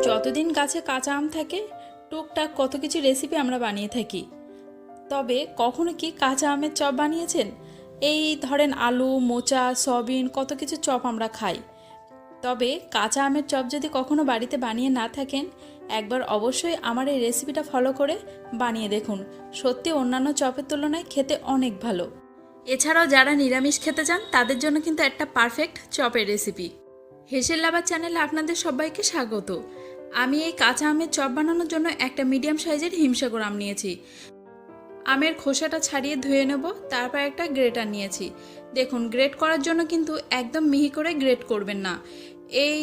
যতদিন গাছে কাঁচা আম থাকে টুকটাক কত কিছু রেসিপি আমরা বানিয়ে থাকি। তবে কখনো কি কাঁচা আমের চপ বানিয়েছেন? এই ধরেন আলু, মোচা, সয়াবিন কত কিছু চপ আমরা খাই। তবে কাঁচা আমের চপ যদি কখনো বাড়িতে বানিয়ে না থাকেন, একবার অবশ্যই আমার এই রেসিপিটা ফলো করে বানিয়ে দেখুন। সত্যি অন্যান্য চপের তুলনায় খেতে অনেক ভালো। এছাড়াও যারা নিরামিষ খেতে চান তাদের জন্য কিন্তু একটা পারফেক্ট চপের রেসিপি। হেসেল লাভার চ্যানেলে আপনাদের সবাইকে স্বাগত। আমি এই কাঁচা আমের চপ বানানোর জন্য একটা মিডিয়াম সাইজের হিমসাগর আম নিয়েছি। আমের খোসাটা ছাড়িয়ে ধুয়ে নেব, তারপর একটা গ্রেটার নিয়েছি। দেখুন, গ্রেট করার জন্য কিন্তু একদম মিহি করে গ্রেট করবেন না, এই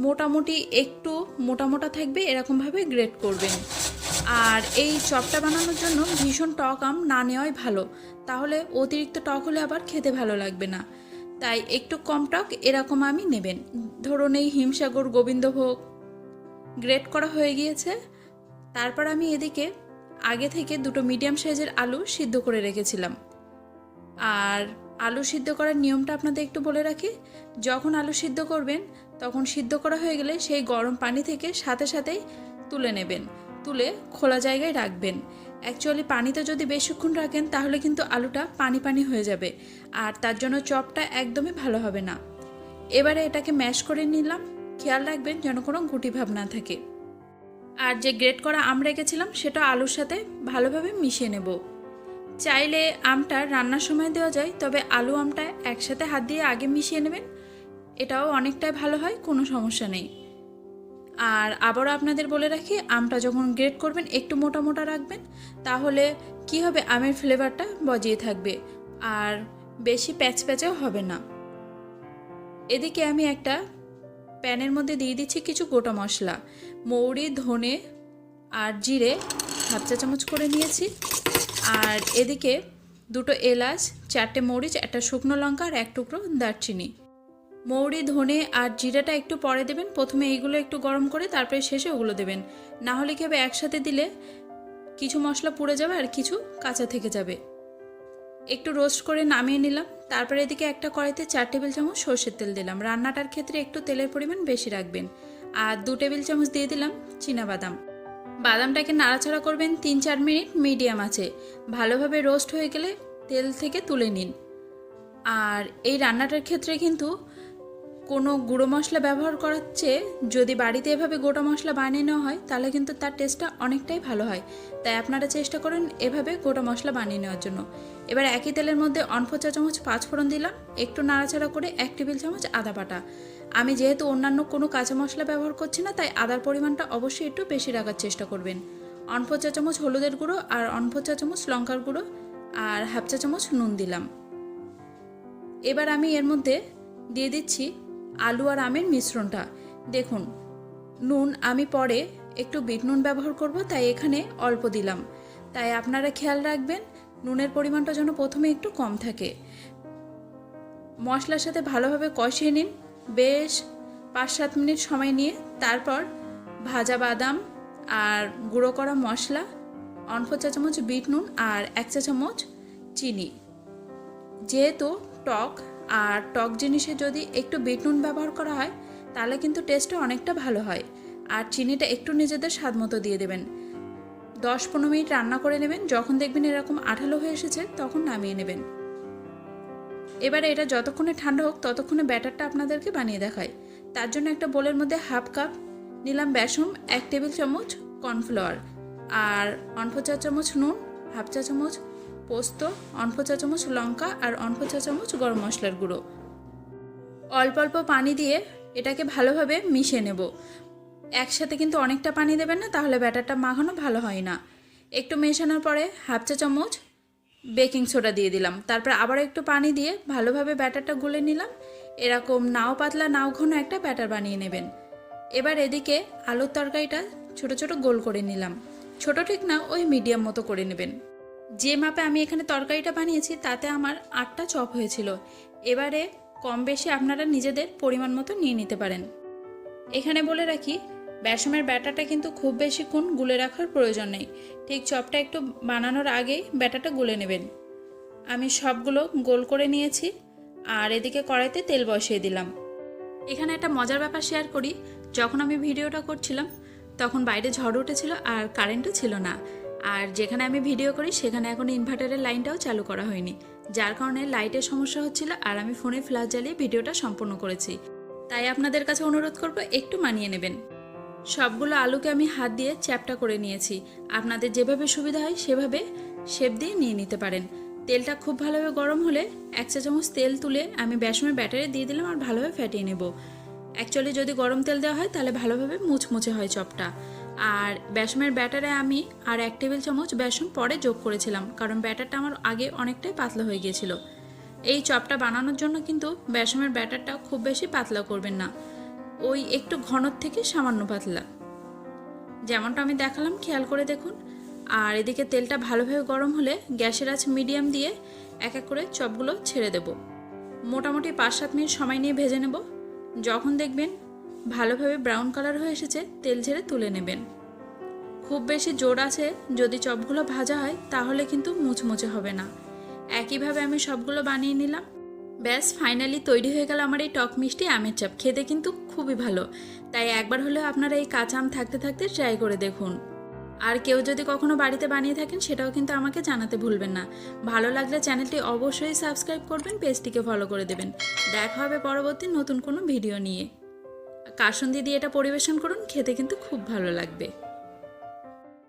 মোটামুটি একটু মোটা মোটা থাকবে এরকমভাবে গ্রেট করবেন। আর এই চপটা বানানোর জন্য ভীষণ টক আম না নেওয়াই ভালো, তাহলে অতিরিক্ত টক হলে আবার খেতে ভালো লাগবে না। তাই একটু কম টক এরকম আমি নেবেন। ধরুন এই হিমসাগর, গোবিন্দভোগ গ্রেট করা হয়ে গিয়েছে। তারপর আমি এদিকে আগে থেকে দুটো মিডিয়াম সাইজের আলু সিদ্ধ করে রেখেছিলাম। আর আলু সিদ্ধ করার নিয়মটা আপনাদের একটু বলে রাখি। যখন আলু সিদ্ধ করবেন তখন সিদ্ধ করা হয়ে গেলে সেই গরম পানি থেকে সাথে সাথেই তুলে নেবেন, তুলে খোলা জায়গায় রাখবেন। অ্যাকচুয়ালি পানিতে যদি বেশিক্ষণ রাখেন তাহলে কিন্তু আলুটা পানি পানি হয়ে যাবে, আর তার জন্য চপটা একদমই ভালো হবে না। এবারে এটাকে ম্যাশ করে নিলাম। খেয়াল রাখবেন যেন কোনো গুটি ভাব না থাকে। আর যে গ্রেট করা আম রেখেছিলাম সেটা আলুর সাথে ভালোভাবে মিশিয়ে নেব। চাইলে আমটা রান্নার সময় দেওয়া যায়, তবে আলু আমটা একসাথে হাত দিয়ে আগে মিশিয়ে নেবেন, এটাও অনেকটাই ভালো হয়, কোনো সমস্যা নেই। আর আবারও আপনাদের বলে রাখি, আমটা যখন গ্রেট করবেন একটু মোটা মোটা রাখবেন, তাহলে কি হবে, আমের ফ্লেভারটা বজিয়ে থাকবে আর বেশি প্যাচপ্যাচেও হবে না। এদিকে আমি একটা প্যানের মধ্যে দিয়ে দিচ্ছি কিছু গোটা মশলা। মৌরি, ধনে আর জিরে হাফ চা চামচ করে নিয়েছি। আর এদিকে দুটো এলাচ, চারটে মরিচ, একটা শুকনো লঙ্কা আর এক টুকরো দারচিনি। মৌরি, ধনে আর জিরাটা একটু পরে দেবেন, প্রথমে এইগুলো একটু গরম করে তারপরে শেষে ওগুলো দেবেন। না হলে কি হবে, একসাথে দিলে কিছু মশলা পুড়ে যাবে আর কিছু কাঁচা থেকে যাবে। একটু রোস্ট করে নামিয়ে নিলাম। তারপরে এদিকে একটা কড়াইতে 4 টেবিল চামচ সর্ষের তেল দিলাম। রান্নাটার ক্ষেত্রে একটু তেলের পরিমাণ বেশি রাখবেন। আর 2 টেবিল চামচ দিয়ে দিলাম চীনাবাদাম। বাদামটাকে নাড়াচাড়া করবেন 3-4 মিনিট মিডিয়াম আছে। ভালোভাবে রোস্ট হয়ে গেলে তেল থেকে তুলে নিন। আর এই রান্নাটার ক্ষেত্রে কিন্তু কোনো গুঁড়ো মশলা ব্যবহার করার চেয়ে যদি বাড়িতে এভাবে গোটা মশলা বানিয়ে নেওয়া হয় তাহলে কিন্তু তার টেস্টটা অনেকটাই ভালো হয়। তাই আপনারা চেষ্টা করেন এভাবে গোটা মশলা বানিয়ে নেওয়ার জন্য। এবার একই তেলের মধ্যে অল্প চা চামচ 5 ফোড়ন দিলাম, একটু নাড়াচাড়া করে 1 টেবিল চামচ আদা বাটা। আমি যেহেতু অন্যান্য কোনো কাঁচা মশলা ব্যবহার করছি না, তাই আদার পরিমাণটা অবশ্যই একটু বেশি রাখার চেষ্টা করবেন। অল্প চা চামচ হলুদের গুঁড়ো আর অল্প চা চামচ লঙ্কার গুঁড়ো আর হাফ চা চামচ নুন দিলাম। এবার আমি এর মধ্যে দিয়ে দিচ্ছি আলু আর আমের মিশ্রণটা। দেখুন, নুন আমি পরে একটু বিট নুন ব্যবহার করব, তাই এখানে অল্প দিলাম। তাই আপনারা খেয়াল রাখবেন নুনের পরিমাণটা যেন প্রথমে একটু কম থাকে। মশলার সাথে ভালোভাবে কষিয়ে নিন বেশ 5-7 মিনিট সময় নিয়ে। তারপর ভাজা বাদাম আর গুঁড়ো করা মশলা, অল্প চা চামচ বিট নুন আর 1 চা চামচ চিনি। যেহেতু টক, আর টক জিনিসে যদি একটু বিট নুন ব্যবহার করা হয় তাহলে কিন্তু টেস্টটা অনেকটা ভালো হয়। আর চিনিটা একটু নিজেদের স্বাদ মতো দিয়ে দেবেন। 10-15 মিনিট রান্না করে নেবেন। যখন দেখবেন এরকম আঠালো হয়ে এসেছে তখন নামিয়ে নেবেন। এবারে এটা যতক্ষণে ঠান্ডা হোক ততক্ষণে ব্যাটারটা আপনাদেরকে বানিয়ে দেখাই। তার জন্য একটা বোলের মধ্যে হাফ কাপ নিলাম বেসন, 1 টেবিল চামচ কর্নফ্লাওয়ার আর অল্প চা চামচ নুন, হাফ চা চামচ পোস্ত, অল্প চা চামচ লঙ্কা আর অল্প চা চামচ গরম মশলার গুঁড়ো। অল্প অল্প পানি দিয়ে এটাকে ভালোভাবে মিশিয়ে নেব। একসাথে কিন্তু অনেকটা পানি দেবেন না, তাহলে ব্যাটারটা মাখানো ভালো হয় না। একটু মেশানোর পরে হাফ চা চামচ বেকিং সোডা দিয়ে দিলাম। তারপর আবার একটু পানি দিয়ে ভালোভাবে ব্যাটারটা গুলে নিলাম। এরকম নাও পাতলা নাও ঘন একটা ব্যাটার বানিয়ে নেবেন। এবার এদিকে আলুর তরকারিটা ছোট ছোট গোল করে নিলাম। ছোট ঠিক না, ওই মিডিয়াম মতো করে নেবেন। যে মাপে আমি এখানে তরকারিটা বানিয়েছি তাতে আমার 8টা চপ হয়েছিল। এবারে কম বেশি আপনারা নিজেদের পরিমাণ মতো নিয়ে নিতে পারেন। এখানে বলে রাখি, বেসমের ব্যাটারটা কিন্তু খুব বেশিক্ষণ গুলে রাখার প্রয়োজন নেই। ঠিক চপটা একটু বানানোর আগেই ব্যাটারটা গুলে নেবেন। আমি সবগুলো গোল করে নিয়েছি। আর এদিকে কড়াইতে তেল বসিয়ে দিলাম। এখানে একটা মজার ব্যাপার শেয়ার করি। যখন আমি ভিডিওটা করছিলাম তখন বাইরে ঝড় উঠেছিল আর কারেন্টও ছিল না। আর যেখানে আমি ভিডিও করি সেখানে এখন ইনভার্টারের লাইনটাও চালু করা হয়নি, যার কারণে লাইটের সমস্যা হচ্ছিল। আর আমি ফোনে ফ্ল্যাশ জ্বালিয়ে ভিডিওটা সম্পূর্ণ করেছি। তাই আপনাদের কাছে অনুরোধ করব একটু মানিয়ে নেবেন। সবগুলো আলুকে আমি হাত দিয়ে চ্যাপটা করে নিয়েছি। আপনাদের যেভাবে সুবিধা হয় সেভাবে শেপ দিয়ে নিয়ে নিতে পারেন। তেলটা খুব ভালোভাবে গরম হলে 1 চা চামচ তেল তুলে আমি বেসনের ব্যাটারে দিয়ে দিলাম আর ভালোভাবে ফেটিয়ে নেব। অ্যাকচুয়ালি যদি গরম তেল দেওয়া হয় তাহলে ভালোভাবে মুচমুচে হয় চপটা। আর বেসনের ব্যাটারে আমি আর 1 টেবিল চামচ বেসন পরে যোগ করেছিলাম, কারণ ব্যাটারটা আমার আগে অনেকটাই পাতলা হয়ে গিয়েছিল। এই চপটা বানানোর জন্য কিন্তু বেসনের ব্যাটারটা খুব বেশি পাতলা করবেন না, ওই একটু ঘনর থেকে সামান্য পাতলা, যেমনটা আমি দেখালাম খেয়াল করে দেখুন। আর এদিকে তেলটা ভালোভাবে গরম হলে গ্যাসের আঁচ মিডিয়াম দিয়ে এক এক করে চপগুলো ছেড়ে দেব। মোটামুটি 5-7 মিনিট সময় নিয়ে ভেজে নেব। যখন দেখবেন ভালোভাবে ব্রাউন কালার হয়ে এসেছে তেল ঝেড়ে তুলে নেবেন। খুব বেশি জোর আছে যদি চপগুলো ভাজা হয় তাহলে কিন্তু মুচমুচে হবে না। একইভাবে আমি সবগুলো বানিয়ে নিলাম। ব্যাস ফাইনালি তৈরি হয়ে গেল আমার এই টক মিষ্টি আমের চপ। খেতে কিন্তু খুবই ভালো, তাই একবার হলেও আপনারা এই কাঁচা আম থাকতে থাকতে ট্রাই করে দেখুন। আর কেউ যদি কখনো বাড়িতে বানিয়ে থাকেন সেটাও কিন্তু আমাকে জানাতে ভুলবেন না। ভালো লাগলে চ্যানেলটি অবশ্যই সাবস্ক্রাইব করবেন, পেজটিকে ফলো করে দেবেন। দেখা হবে পরবর্তী নতুন কোনো ভিডিও নিয়ে। কাসুন্দি দিয়ে এটা পরিবেশন করুন, খেতে কিন্তু খুব ভালো লাগবে।